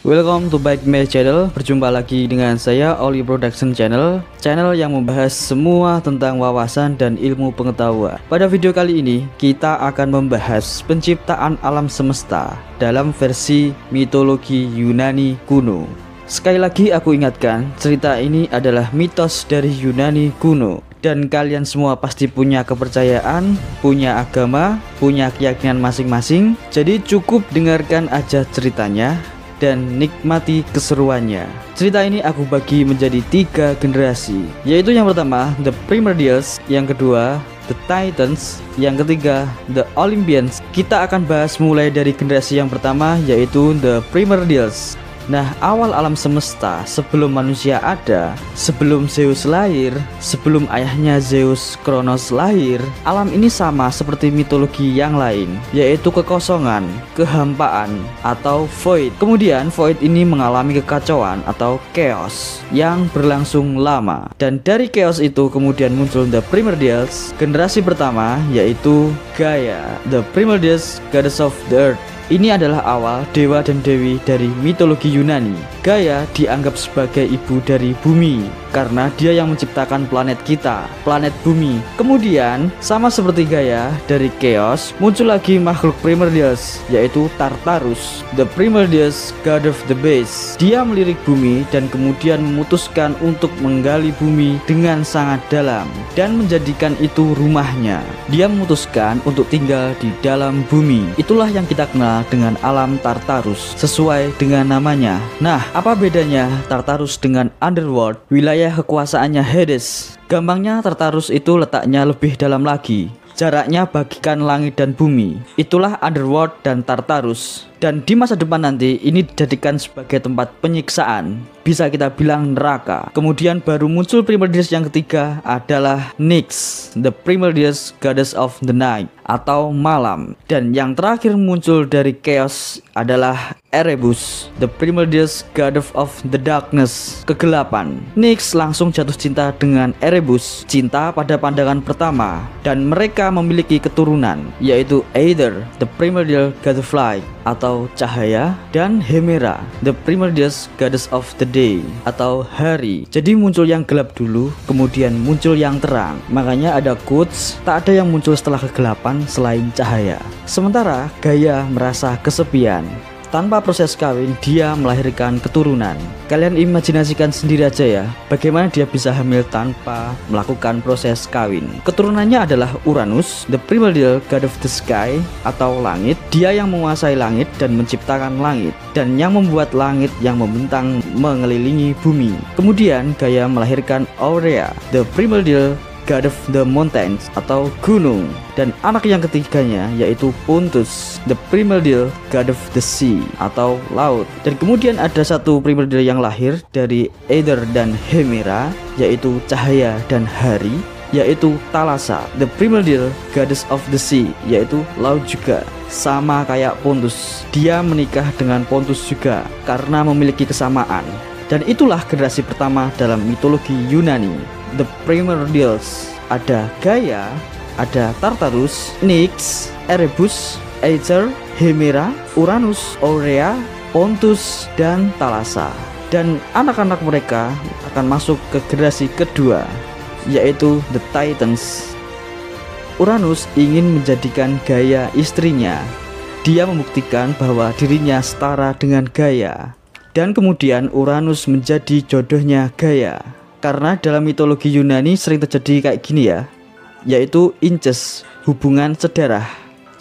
Welcome to back my channel. Berjumpa lagi dengan saya Oli Production Channel, channel yang membahas semua tentang wawasan dan ilmu pengetahuan. Pada video kali ini kita akan membahas penciptaan alam semesta dalam versi mitologi Yunani kuno. Sekali lagi aku ingatkan, cerita ini adalah mitos dari Yunani kuno. Dan kalian semua pasti punya kepercayaan, punya agama, punya keyakinan masing-masing. Jadi cukup dengarkan aja ceritanya dan nikmati keseruannya. Cerita ini aku bagi menjadi 3 generasi, yaitu yang pertama The Primordials, yang kedua The Titans, yang ketiga The Olympians. Kita akan bahas mulai dari generasi yang pertama, yaitu The Primordials. Nah, awal alam semesta sebelum manusia ada, sebelum Zeus lahir, sebelum ayahnya Zeus Kronos lahir, alam ini sama seperti mitologi yang lain, yaitu kekosongan, kehampaan, atau void. Kemudian void ini mengalami kekacauan atau chaos yang berlangsung lama. Dan dari chaos itu kemudian muncul The Primordials, generasi pertama, yaitu Gaia, The Primordials Goddess of the Earth. Ini adalah awal dewa dan dewi dari mitologi Yunani. Gaia dianggap sebagai ibu dari bumi karena dia yang menciptakan planet kita, planet bumi. Kemudian sama seperti Gaia, dari chaos muncul lagi makhluk Primordials, yaitu Tartarus, The Primordials God of the Base. Dia melirik bumi dan kemudian memutuskan untuk menggali bumi dengan sangat dalam dan menjadikan itu rumahnya. Dia memutuskan untuk tinggal di dalam bumi. Itulah yang kita kenal dengan alam Tartarus sesuai dengan namanya. Nah, apa bedanya Tartarus dengan Underworld, wilayah kekuasaannya Hades? Gampangnya Tartarus itu letaknya lebih dalam lagi, jaraknya bagikan langit dan bumi. Itulah Underworld dan Tartarus. Dan di masa depan nanti ini dijadikan sebagai tempat penyiksaan, bisa kita bilang neraka. Kemudian baru muncul Primordials yang ketiga adalah Nyx, The Primordials Goddess of the Night atau malam. Dan yang terakhir muncul dari chaos adalah Erebus, The Primordials God of the Darkness, kegelapan. Nyx langsung jatuh cinta dengan Erebus, cinta pada pandangan pertama, dan mereka memiliki keturunan, yaitu Aether, The Primordial God of Light atau cahaya, dan Hemera, The Primordials Goddess of the Day atau hari. Jadi muncul yang gelap dulu, kemudian muncul yang terang. Makanya ada quotes, tak ada yang muncul setelah kegelapan selain cahaya. Sementara Gaia merasa kesepian. Tanpa proses kawin, dia melahirkan keturunan. Kalian imajinasikan sendiri aja ya, bagaimana dia bisa hamil tanpa melakukan proses kawin. Keturunannya adalah Uranus, The Primordial God of the Sky atau langit. Dia yang menguasai langit dan menciptakan langit, dan yang membuat langit yang membentang mengelilingi bumi. Kemudian Gaia melahirkan Aurea, The Primordial God of the Mountains atau gunung, dan anak yang ketiganya yaitu Pontus, The Primordial God of the Sea atau laut. Dan kemudian ada satu Primordial yang lahir dari Aether dan Hemera, yaitu cahaya dan hari, yaitu Thalassa, The Primordial Goddess of the Sea, yaitu laut juga. Sama kayak Pontus, dia menikah dengan Pontus juga karena memiliki kesamaan. Dan itulah generasi pertama dalam mitologi Yunani, The Primordials. Ada Gaia, ada Tartarus, Nyx, Erebus, Aether, Hemera, Uranus, Aurea, Pontus, dan Thalassa. Dan anak-anak mereka akan masuk ke generasi kedua, yaitu The Titans. Uranus ingin menjadikan Gaia istrinya. Dia membuktikan bahwa dirinya setara dengan Gaia. Dan kemudian Uranus menjadi jodohnya Gaia. Karena dalam mitologi Yunani sering terjadi kayak gini ya, yaitu incest, hubungan sedarah.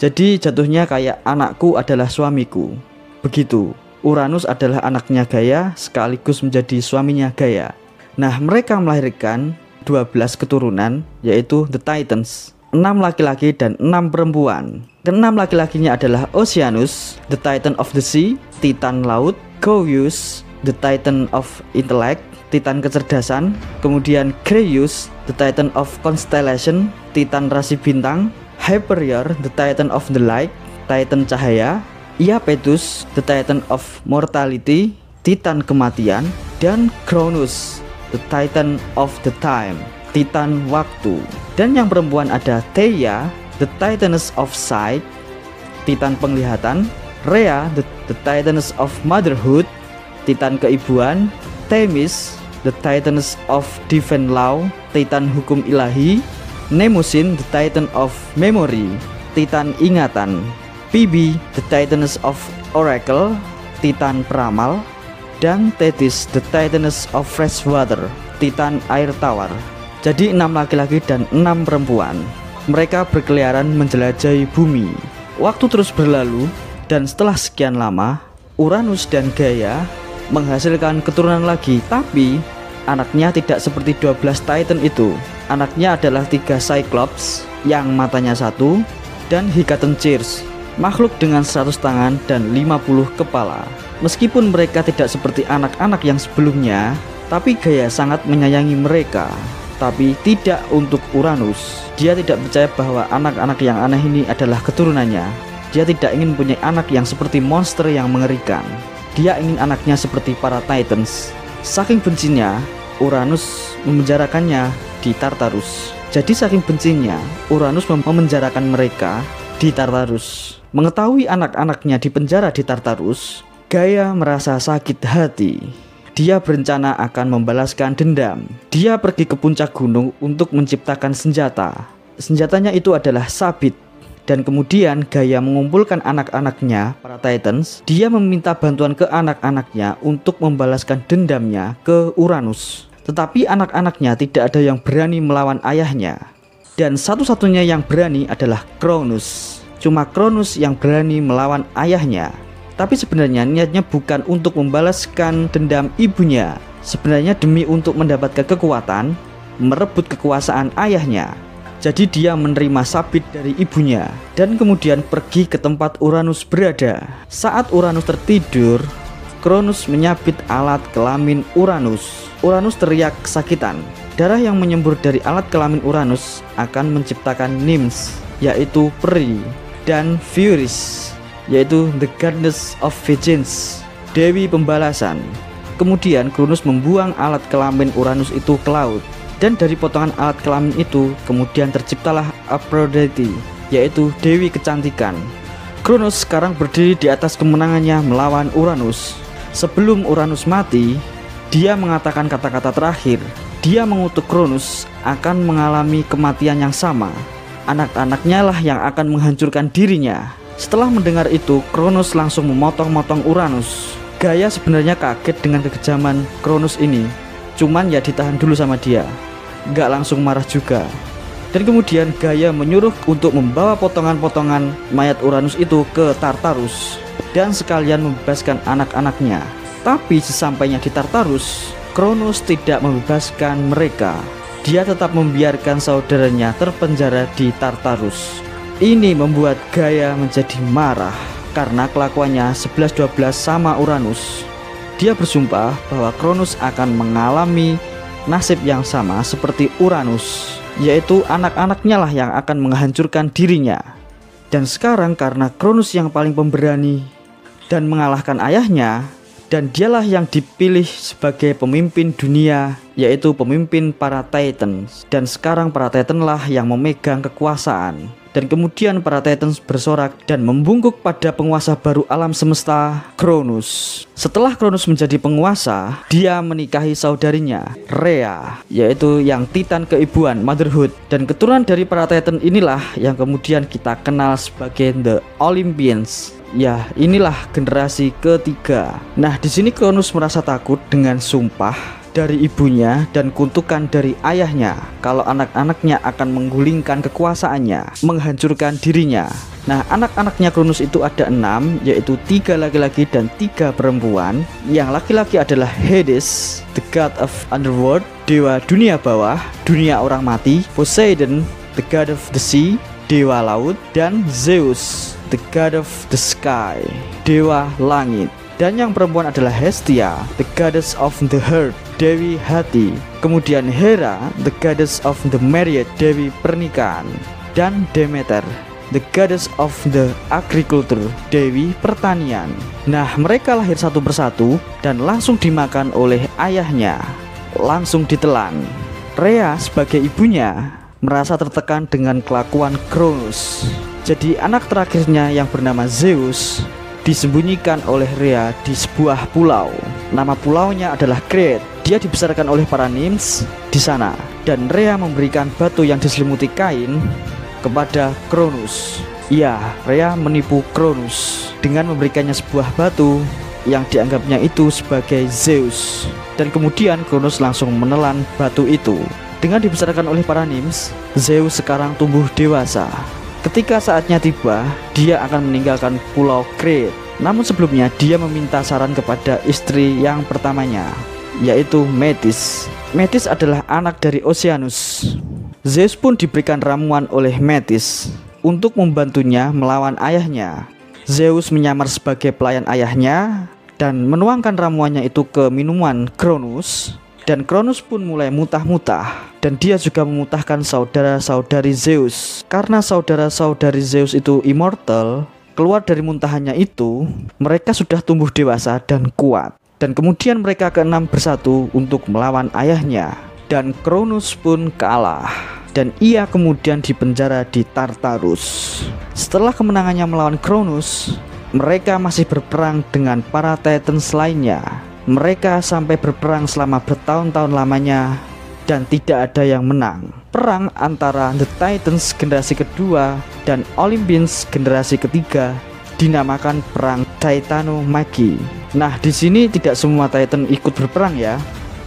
Jadi jatuhnya kayak anakku adalah suamiku. Begitu, Uranus adalah anaknya Gaia sekaligus menjadi suaminya Gaia. Nah, mereka melahirkan 12 keturunan, yaitu The Titans, 6 laki-laki dan 6 perempuan. Ke-6 laki-lakinya adalah Oceanus, The Titan of the Sea, Titan laut, Coeus, The Titan of Intellect, Titan kecerdasan. Kemudian Creius, The Titan of Constellation, Titan rasi bintang. Hyperior, The Titan of the Light, Titan cahaya. Iapetus, The Titan of Mortality, Titan kematian. Dan Cronus, The Titan of the Time, Titan waktu. Dan yang perempuan ada Theia, The Titaness of Sight, Titan penglihatan. Rhea, the Titaness of Motherhood, Titan keibuan, Themis, the Titans of Divine Law, Titan hukum ilahi, Mnemosyne, the Titan of Memory, Titan ingatan, Phoebe, the Titans of Oracle, Titan peramal, dan Tethys, the Titans of Freshwater, Titan air tawar. Jadi 6 laki-laki dan 6 perempuan. Mereka berkeliaran menjelajahi bumi. Waktu terus berlalu, dan setelah sekian lama, Uranus dan Gaia menghasilkan keturunan lagi. Tapi anaknya tidak seperti 12 Titan itu. Anaknya adalah 3 Cyclops yang matanya 1, dan Hecatonchires, makhluk dengan 100 tangan dan 50 kepala. Meskipun mereka tidak seperti anak-anak yang sebelumnya, tapi Gaia sangat menyayangi mereka. Tapi tidak untuk Uranus. Dia tidak percaya bahwa anak-anak yang aneh ini adalah keturunannya. Dia tidak ingin punya anak yang seperti monster yang mengerikan. Dia ingin anaknya seperti para Titans. Saking bencinya, Uranus memenjarakannya di Tartarus. Jadi saking bencinya, Uranus memenjarakan mereka di Tartarus. Mengetahui anak-anaknya dipenjara di Tartarus, Gaia merasa sakit hati. Dia berencana akan membalaskan dendam. Dia pergi ke puncak gunung untuk menciptakan senjata. Senjatanya itu adalah sabit. Dan kemudian Gaia mengumpulkan anak-anaknya, para Titans. Dia meminta bantuan ke anak-anaknya untuk membalaskan dendamnya ke Uranus. Tetapi anak-anaknya tidak ada yang berani melawan ayahnya. Dan satu-satunya yang berani adalah Cronus. Cuma Cronus yang berani melawan ayahnya. Tapi sebenarnya niatnya bukan untuk membalaskan dendam ibunya. Sebenarnya demi untuk mendapatkan kekuatan, merebut kekuasaan ayahnya. Jadi dia menerima sabit dari ibunya dan kemudian pergi ke tempat Uranus berada. Saat Uranus tertidur, Cronus menyabit alat kelamin Uranus. Uranus teriak kesakitan. Darah yang menyembur dari alat kelamin Uranus akan menciptakan nymphs, yaitu peri, dan Furies, yaitu the goddess of vengeance, dewi pembalasan. Kemudian Cronus membuang alat kelamin Uranus itu ke laut. Dan dari potongan alat kelamin itu kemudian terciptalah Aphrodite, yaitu dewi kecantikan. Cronus sekarang berdiri di atas kemenangannya melawan Uranus. Sebelum Uranus mati, dia mengatakan kata-kata terakhir. Dia mengutuk Cronus akan mengalami kematian yang sama. Anak-anaknya lah yang akan menghancurkan dirinya. Setelah mendengar itu, Cronus langsung memotong-motong Uranus. Gaia sebenarnya kaget dengan kekejaman Cronus ini. Cuman ya ditahan dulu sama dia, gak langsung marah juga. Dan kemudian Gaia menyuruh untuk membawa potongan-potongan mayat Uranus itu ke Tartarus dan sekalian membebaskan anak-anaknya. Tapi sesampainya di Tartarus, Cronus tidak membebaskan mereka. Dia tetap membiarkan saudaranya terpenjara di Tartarus. Ini membuat Gaia menjadi marah karena kelakuannya 11-12 sama Uranus. Dia bersumpah bahwa Cronus akan mengalami nasib yang sama seperti Uranus, yaitu anak-anaknya lah yang akan menghancurkan dirinya. Dan sekarang karena Cronus yang paling pemberani dan mengalahkan ayahnya, dan dialah yang dipilih sebagai pemimpin dunia, yaitu pemimpin para Titans. Dan sekarang para Titan lah yang memegang kekuasaan. Dan kemudian para Titans bersorak dan membungkuk pada penguasa baru alam semesta, Cronus. Setelah Cronus menjadi penguasa, dia menikahi saudarinya, Rhea, yaitu yang Titan keibuan, motherhood. Dan keturunan dari para Titan inilah yang kemudian kita kenal sebagai The Olympians. Ya, inilah generasi ketiga. Nah, di sini Cronus merasa takut dengan sumpah dari ibunya dan kutukan dari ayahnya kalau anak-anaknya akan menggulingkan kekuasaannya, menghancurkan dirinya. Nah, anak-anaknya Cronus itu ada 6, yaitu 3 laki-laki dan 3 perempuan. Yang laki-laki adalah Hades, the god of underworld, dewa dunia bawah, dunia orang mati; Poseidon, the god of the sea, dewa laut; dan Zeus, the god of the sky, dewa langit. Dan yang perempuan adalah Hestia, the goddess of the heart, dewi hati. Kemudian Hera, the goddess of the marriage, dewi pernikahan. Dan Demeter, the goddess of the agriculture, dewi pertanian. Nah, mereka lahir satu persatu dan langsung dimakan oleh ayahnya, langsung ditelan. Rhea sebagai ibunya merasa tertekan dengan kelakuan Cronus. Jadi anak terakhirnya yang bernama Zeus disembunyikan oleh Rhea di sebuah pulau. Nama pulaunya adalah Crete. Dia dibesarkan oleh para Nymphs di sana, dan Rhea memberikan batu yang diselimuti kain kepada Cronus. Ya, Rhea menipu Cronus dengan memberikannya sebuah batu yang dianggapnya itu sebagai Zeus. Dan kemudian Cronus langsung menelan batu itu. Dengan dibesarkan oleh para Nymphs, Zeus sekarang tumbuh dewasa. Ketika saatnya tiba, dia akan meninggalkan pulau Crete. Namun sebelumnya dia meminta saran kepada istri yang pertamanya, yaitu Metis. Metis adalah anak dari Oceanus. Zeus pun diberikan ramuan oleh Metis untuk membantunya melawan ayahnya. Zeus menyamar sebagai pelayan ayahnya dan menuangkan ramuannya itu ke minuman Cronus. Dan Cronus pun mulai mutah-mutah, dan dia juga memutahkan saudara-saudari Zeus. Karena saudara-saudari Zeus itu immortal, keluar dari muntahannya itu, mereka sudah tumbuh dewasa dan kuat. Dan kemudian mereka keenam bersatu untuk melawan ayahnya. Dan Cronus pun kalah, dan ia kemudian dipenjara di Tartarus. Setelah kemenangannya melawan Cronus, mereka masih berperang dengan para Titans lainnya. Mereka sampai berperang selama bertahun-tahun lamanya dan tidak ada yang menang. Perang antara The Titans generasi kedua dan Olympians generasi ketiga dinamakan perang Titanomachy. Nah, di sini tidak semua Titan ikut berperang ya.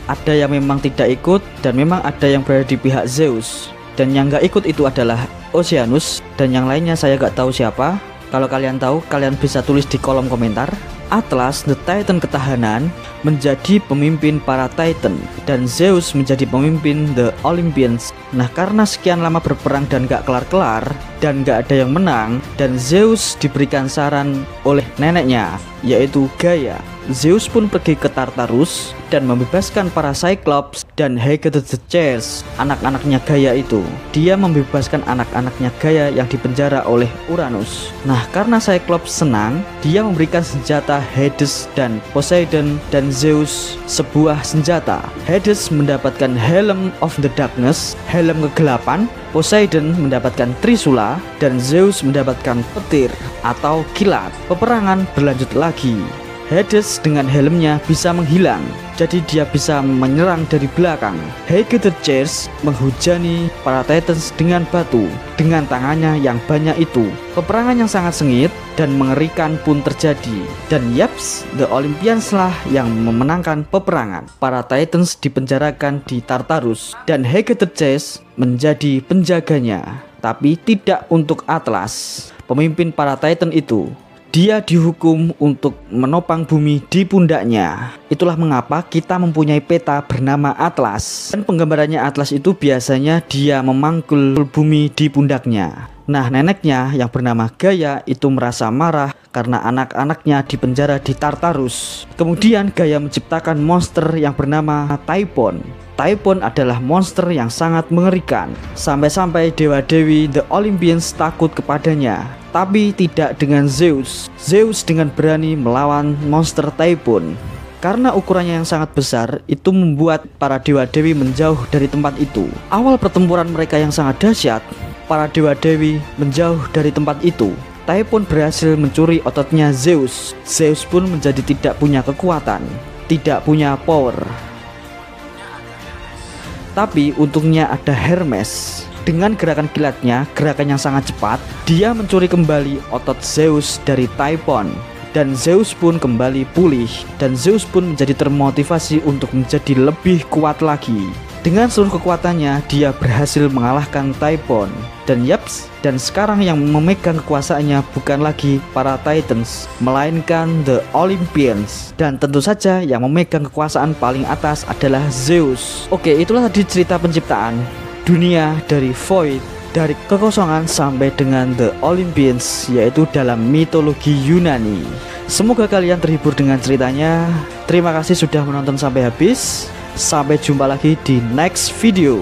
Ada yang memang tidak ikut dan memang ada yang berada di pihak Zeus. Dan yang gak ikut itu adalah Oceanus, dan yang lainnya saya gak tahu siapa. Kalau kalian tahu, kalian bisa tulis di kolom komentar. Atlas, The Titan ketahanan, menjadi pemimpin para Titan, dan Zeus menjadi pemimpin The Olympians. Nah, karena sekian lama berperang dan gak kelar-kelar dan gak ada yang menang, dan Zeus diberikan saran oleh neneknya, yaitu Gaia. Zeus pun pergi ke Tartarus dan membebaskan para Cyclops dan Hecate, anak-anaknya Gaia itu. Dia membebaskan anak-anaknya Gaia yang dipenjara oleh Uranus. Nah, karena Cyclops senang, dia memberikan senjata Hades dan Poseidon dan Zeus sebuah senjata. Hades mendapatkan Helm of the Darkness, helm kegelapan. Poseidon mendapatkan Trisula, dan Zeus mendapatkan petir atau kilat. Peperangan berlanjut lagi. Hades dengan helmnya bisa menghilang, jadi dia bisa menyerang dari belakang. Hecate menghujani para Titans dengan batu dengan tangannya yang banyak itu. Peperangan yang sangat sengit dan mengerikan pun terjadi. Dan yaps, The Olympians lah yang memenangkan peperangan. Para Titans dipenjarakan di Tartarus dan Hecate menjadi penjaganya, tapi tidak untuk Atlas, pemimpin para Titan itu. Dia dihukum untuk menopang bumi di pundaknya. Itulah mengapa kita mempunyai peta bernama Atlas. Dan penggambarannya Atlas itu biasanya dia memangkul bumi di pundaknya. Nah, neneknya yang bernama Gaia itu merasa marah karena anak-anaknya dipenjara di Tartarus. Kemudian Gaia menciptakan monster yang bernama Typhon. Typhon adalah monster yang sangat mengerikan. Sampai-sampai dewa-dewi The Olympians takut kepadanya. Tapi tidak dengan Zeus. Zeus dengan berani melawan monster Typhon. Karena ukurannya yang sangat besar, itu membuat para dewa-dewi menjauh dari tempat itu. Awal pertempuran mereka yang sangat dahsyat, para dewa-dewi menjauh dari tempat itu. Typhon berhasil mencuri ototnya Zeus. Zeus pun menjadi tidak punya kekuatan, tidak punya power. Tapi untungnya ada Hermes. Dengan gerakan kilatnya, gerakan yang sangat cepat, dia mencuri kembali otot Zeus dari Typhon. Dan Zeus pun kembali pulih, dan Zeus pun menjadi termotivasi untuk menjadi lebih kuat lagi. Dengan seluruh kekuatannya, dia berhasil mengalahkan Typhon. Dan yaps, dan sekarang yang memegang kekuasaannya bukan lagi para Titans, melainkan The Olympians. Dan tentu saja yang memegang kekuasaan paling atas adalah Zeus. Oke, itulah tadi cerita penciptaan dunia dari Void, dari kekosongan sampai dengan The Olympians, yaitu dalam mitologi Yunani. Semoga kalian terhibur dengan ceritanya. Terima kasih sudah menonton sampai habis. Sampai jumpa lagi di next video.